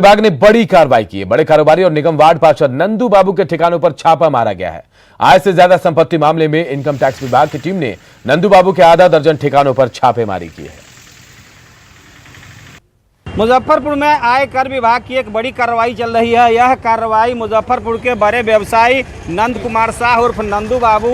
विभाग ने बड़ी कार्रवाई की है। बड़े कारोबारी और निगम वार्ड पार्षद नंदू बाबू के ठिकानों पर छापा मारा गया है। आय से ज्यादा संपत्ति मामले में इनकम टैक्स विभाग की टीम ने नंदू बाबू के आधा दर्जन ठिकानों पर छापेमारी की है। मुजफ्फरपुर में आयकर विभाग की एक बड़ी कार्रवाई चल रही है। यह कार्रवाई मुजफ्फरपुर के बड़े व्यवसायी नंद कुमार शाह उर्फ नंदू बाबू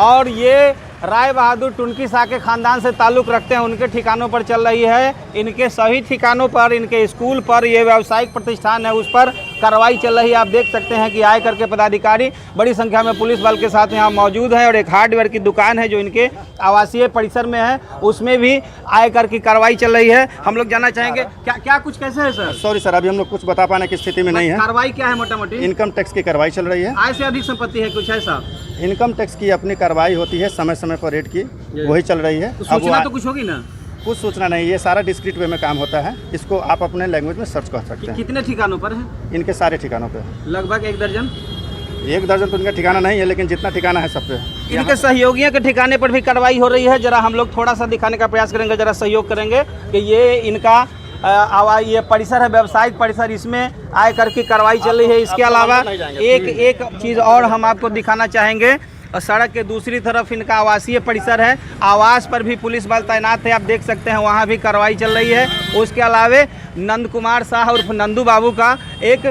और ये राय बहादुर टुनकी शाह के खानदान से ताल्लुक़ रखते हैं, उनके ठिकानों पर चल रही है। इनके सभी ठिकानों पर, इनके स्कूल पर, ये व्यावसायिक प्रतिष्ठान है, उस पर कार्रवाई चल रही है। आप देख सकते हैं कि आयकर के पदाधिकारी बड़ी संख्या में पुलिस बल के साथ यहाँ मौजूद हैं और एक हार्डवेयर की दुकान है जो इनके आवासीय परिसर में है, उसमें भी आयकर की कार्रवाई चल रही है। हम लोग जानना चाहेंगे क्या कुछ कैसे है सर? सॉरी सर, अभी हम लोग कुछ बता पाने की स्थिति में नहीं है। कार्रवाई क्या है? मोटा मोटी इनकम टैक्स की कार्रवाई चल रही है। आय से अधिक संपत्ति है कुछ ऐसा? इनकम टैक्स की अपनी कार्रवाई होती है, समय समय पर रेट की वही चल रही है। तो सूचना तो कुछ होगी ना? कुछ सूचना नहीं, ये सारा डिस्क्रीट वे में काम होता है। इसको आप अपने लैंग्वेज में सर्च कर सकते हैं। कितने ठिकानों पर है? इनके सारे ठिकानों पे लगभग एक दर्जन तो इनका ठिकाना नहीं है, लेकिन जितना ठिकाना है सब पे। इनके सहयोगियों के ठिकाने पर भी कार्रवाई हो रही है। जरा हम लोग थोड़ा सा दिखाने का प्रयास करेंगे, जरा सहयोग करेंगे कि ये इनका ये परिसर है, व्यावसायिक परिसर, इसमें आयकर की कार्रवाई चल रही है। इसके अलावा एक चीज़ और हम आपको दिखाना चाहेंगे। सड़क के दूसरी तरफ इनका आवासीय परिसर है, आवास पर भी पुलिस बल तैनात है, आप देख सकते हैं, वहाँ भी कार्रवाई चल रही है। उसके अलावा नंद कुमार शाह उर्फ नंदू बाबू का एक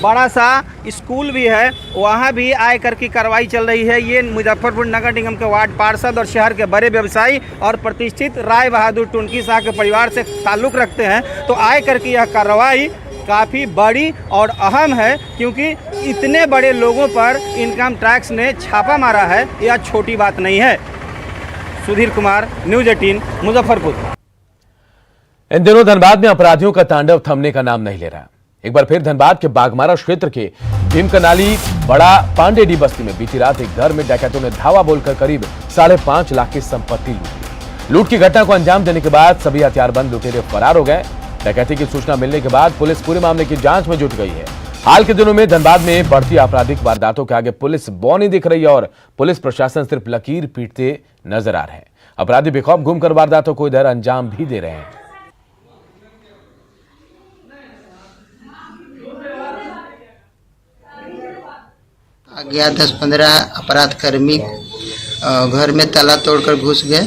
बड़ा सा स्कूल भी है, वहाँ भी आयकर की कार्रवाई चल रही है। ये मुजफ्फरपुर नगर निगम के वार्ड पार्षद और शहर के बड़े व्यवसायी और प्रतिष्ठित राय बहादुर टुनकी शाह के परिवार से ताल्लुक़ रखते हैं। तो आयकर की यह कार्रवाई काफ़ी बड़ी और अहम है, क्योंकि इतने बड़े लोगों पर इनकम टैक्स ने छापा मारा है, यह छोटी बात नहीं है। सुधीर कुमार, न्यूज़ 18, मुजफ्फरपुर। इन दिनों धनबाद में अपराधियों का तांडव थमने का नाम नहीं ले रहा। एक बार फिर धनबाद के बागमारा क्षेत्र के भीमकनाली बड़ा पांडेडी बस्ती में बीती रात एक घर में डकैतों ने धावा बोलकर करीब 5.5 लाख की संपत्ति लूटी। लूट की घटना को अंजाम देने के बाद सभी हथियारबंद लुटेरे फरार हो गए। डकैती की सूचना मिलने के बाद पुलिस पूरे मामले की जांच में जुट गई है। हाल के दिनों में धनबाद में बढ़ती आपराधिक वारदातों के आगे पुलिस बौनी दिख रही है और पुलिस प्रशासन सिर्फ लकीर पीटते नजर आ रहे हैं। अपराधी बेखौफ घूमकर वारदातों को इधर अंजाम भी दे रहे हैं। गया 10-15 अपराध कर्मी घर में ताला तोड़कर घुस गए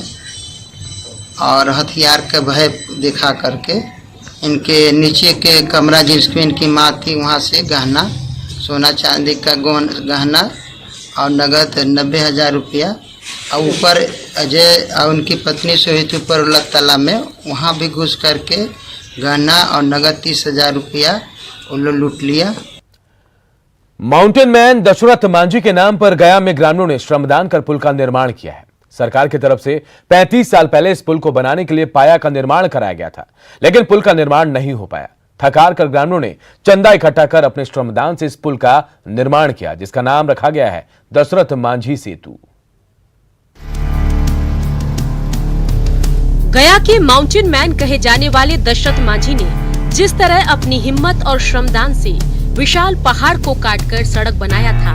और हथियार का भय दिखा करके इनके नीचे के कमरा जिसमें इनकी माँ थी वहाँ से गहना, सोना चांदी का गहना और नगद 90,000 रुपया, और ऊपर अजय और उनकी पत्नी सोई थी ऊपर तला में, वहाँ भी घुस करके गहना और नगद 30,000 रुपया उन लोग लूट लिया। माउंटेन मैन दशरथ मांझी के नाम पर गया में ग्रामीणों ने श्रमदान कर पुल का निर्माण किया है। सरकार की तरफ से 35 साल पहले इस पुल को बनाने के लिए पाया का निर्माण कराया गया था, लेकिन पुल का निर्माण नहीं हो पाया। थकार कर ग्रामीणों ने चंदा इकट्ठा कर अपने श्रमदान से इस पुल का निर्माण किया, जिसका नाम रखा गया है दशरथ मांझी सेतु। गया के माउंटेन मैन कहे जाने वाले दशरथ मांझी ने जिस तरह अपनी हिम्मत और श्रमदान से विशाल पहाड़ को काटकर सड़क बनाया था,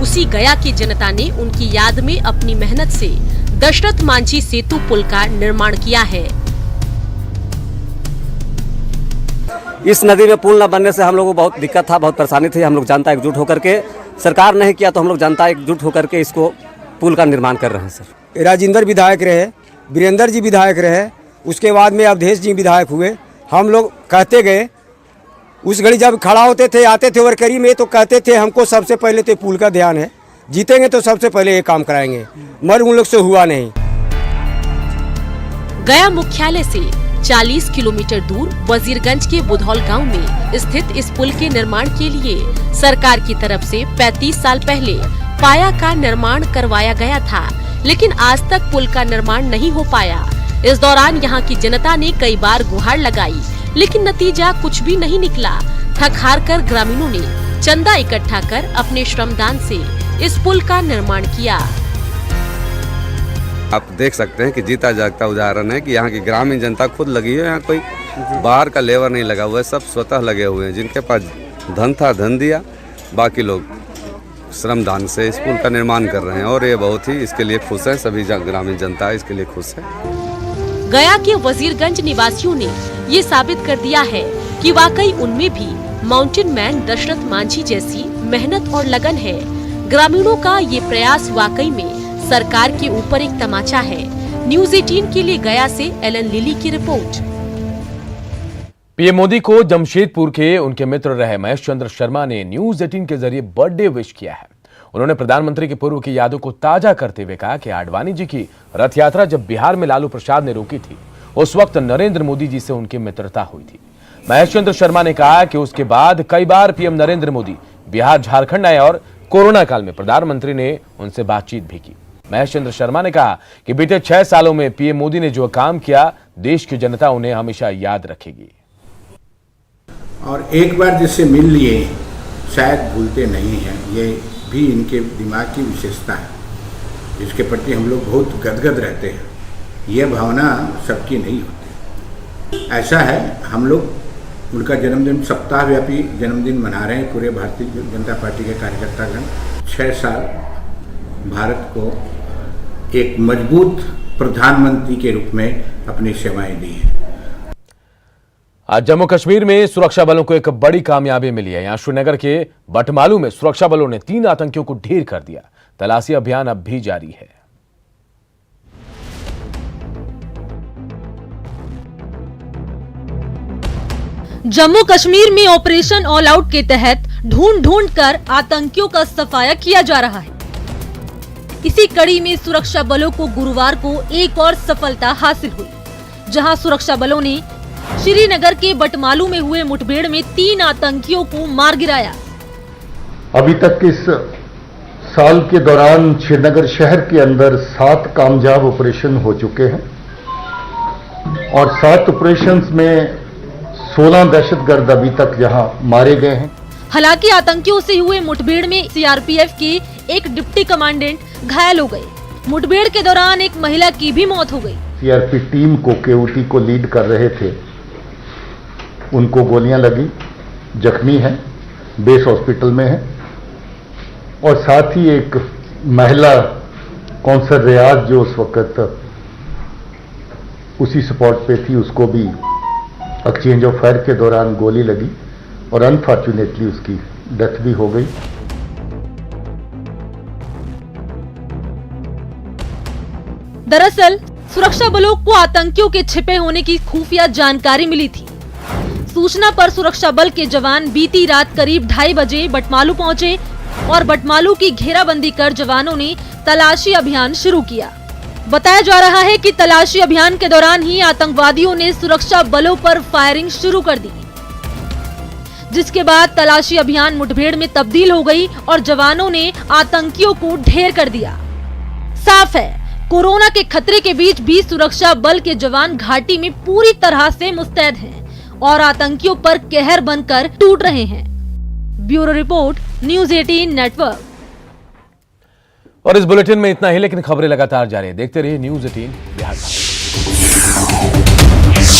उसी गया की जनता ने उनकी याद में अपनी मेहनत से दशरथ मांझी सेतु पुल का निर्माण किया है। इस नदी में पुल न बनने से हम लोगों को बहुत दिक्कत था, बहुत परेशानी थी। हम लोग जनता एकजुट होकर के, सरकार नहीं किया तो हम लोग जनता एकजुट होकर के इसको पुल का निर्माण कर रहे हैं। सर राजेंद्र विधायक रहे, वीरेंद्र जी विधायक रहे, उसके बाद में अवधेश जी विधायक हुए। हम लोग कहते गए, उस घड़ी जब खड़ा होते थे, आते थे वर्करी में, तो कहते थे हमको सबसे पहले तो पुल का ध्यान है, जीतेंगे तो सबसे पहले ये काम कराएंगे, मगर उन लोग से हुआ नहीं। गया मुख्यालय से 40 किलोमीटर दूर वजीरगंज के बुधौल गांव में स्थित इस पुल के निर्माण के लिए सरकार की तरफ से 35 साल पहले पाया का निर्माण करवाया गया था, लेकिन आज तक पुल का निर्माण नहीं हो पाया। इस दौरान यहाँ की जनता ने कई बार गुहार लगाई, लेकिन नतीजा कुछ भी नहीं निकला। थक हार कर ग्रामीणों ने चंदा इकट्ठा कर अपने श्रमदान से इस पुल का निर्माण किया। आप देख सकते हैं कि जीता जागता उदाहरण है कि यहाँ की ग्रामीण जनता खुद लगी है। यहाँ कोई बाहर का लेबर नहीं लगा हुआ है, सब स्वतः लगे हुए हैं। जिनके पास धन था धन दिया, बाकी लोग श्रमदान से इस पुल का निर्माण कर रहे हैं और ये बहुत ही इसके लिए खुश है। सभी ग्रामीण जनता इसके लिए खुश है। गया के वजीरगंज निवासियों ने ये साबित कर दिया है कि वाकई उनमें भी माउंटेन मैन दशरथ मांझी जैसी मेहनत और लगन है। ग्रामीणों का ये प्रयास वाकई में सरकार के ऊपर एक तमाचा है। न्यूज़ 18 के लिए गया से एलन लिली की रिपोर्ट। पीएम मोदी को जमशेदपुर के उनके मित्र रहे महेश चंद्र शर्मा ने न्यूज़ 18 के जरिए बर्थडे विश किया है। उन्होंने प्रधानमंत्री के पूर्व की यादों को ताजा करते हुए कहा कि आडवाणी जी की रथ यात्रा जब बिहार में लालू प्रसाद ने रोकी थी, उस वक्त नरेंद्र मोदी जी से उनकी मित्रता हुई थी। महेश चंद्र शर्मा ने कहा कि उसके बाद कई बार पीएम नरेंद्र मोदी बिहार झारखंड आए और कोरोना काल में प्रधानमंत्री ने उनसे बातचीत भी की। महेश चंद्र शर्मा ने कहा कि बीते 6 सालों में पीएम मोदी ने जो काम किया, देश की जनता उन्हें हमेशा याद रखेगी। और एक बार जिससे मिल लिए शायद भूलते नहीं हैं, ये भी इनके दिमाग की विशेषता है, जिसके प्रति हम लोग बहुत गदगद रहते हैं। ये भावना सबकी नहीं होती। ऐसा है, हम लोग उनका जन्मदिन, सप्ताहव्यापी जन्मदिन मना रहे हैं पूरे भारतीय जनता पार्टी के कार्यकर्तागण। 6 साल भारत को एक मजबूत प्रधानमंत्री के रूप में अपनी सेवाएं दी हैं। आज जम्मू कश्मीर में सुरक्षा बलों को एक बड़ी कामयाबी मिली है। यहां श्रीनगर के बटमालू में सुरक्षा बलों ने 3 आतंकियों को ढेर कर दिया। तलाशी अभियान अब भी जारी है। जम्मू कश्मीर में ऑपरेशन ऑल आउट के तहत ढूंढ कर आतंकियों का सफाया किया जा रहा है। इसी कड़ी में सुरक्षा बलों को गुरुवार को एक और सफलता हासिल हुई, जहां सुरक्षा बलों ने श्रीनगर के बटमालू में हुए मुठभेड़ में 3 आतंकियों को मार गिराया। अभी तक इस साल के दौरान श्रीनगर शहर के अंदर 7 कामयाब ऑपरेशन हो चुके हैं और 7 ऑपरेशंस में 16 दहशतगर्द अभी तक यहां मारे गए हैं। हालांकि आतंकियों से हुए मुठभेड़ में सीआरपीएफ के एक डिप्टी कमांडेंट घायल हो गए। मुठभेड़ के दौरान एक महिला की भी मौत हो गई। सीआरपी टीम को केओटी को लीड कर रहे थे, उनको गोलियां लगी, जख्मी है, बेस हॉस्पिटल में है। और साथ ही एक महिला कौंसल रियाज जो उस वक्त उसी स्पॉट पे थी, उसको भी एक्सचेंज ऑफ फायर के दौरान गोली लगी और अनफॉर्चुनेटली उसकी डेथ भी हो गई। दरअसल सुरक्षा बलों को आतंकियों के छिपे होने की खुफिया जानकारी मिली थी। सूचना पर सुरक्षा बल के जवान बीती रात करीब 2:30 बजे बटमालू पहुंचे और बटमालू की घेराबंदी कर जवानों ने तलाशी अभियान शुरू किया। बताया जा रहा है कि तलाशी अभियान के दौरान ही आतंकवादियों ने सुरक्षा बलों पर फायरिंग शुरू कर दी, जिसके बाद तलाशी अभियान मुठभेड़ में तब्दील हो गई और जवानों ने आतंकियों को ढेर कर दिया। साफ है, कोरोना के खतरे के बीच भी सुरक्षा बल के जवान घाटी में पूरी तरह से मुस्तैद हैं और आतंकियों पर कहर बनकर टूट रहे हैं। Bureau report, news 18 network. और इस बुलेटिन में इतना ही, लेकिन खबरें लगातार जारी है। देखते रहिए न्यूज़ 18 बिहार।